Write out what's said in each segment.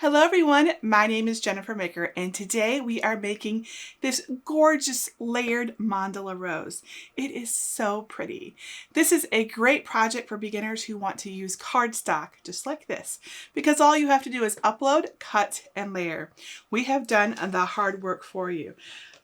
Hello everyone, my name is Jennifer Maker and today we are making this gorgeous layered mandala rose. It is so pretty. This is a great project for beginners who want to use cardstock just like this because all you have to do is upload, cut, and layer. We have done the hard work for you.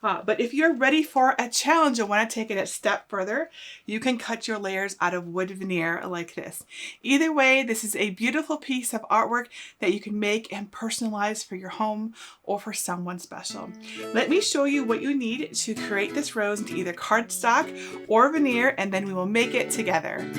But if you're ready for a challenge and want to take it a step further, you can cut your layers out of wood veneer like this. Either way, this is a beautiful piece of artwork that you can make and personalize for your home or for someone special. Let me show you what you need to create this rose into either cardstock or veneer, and then we will make it together.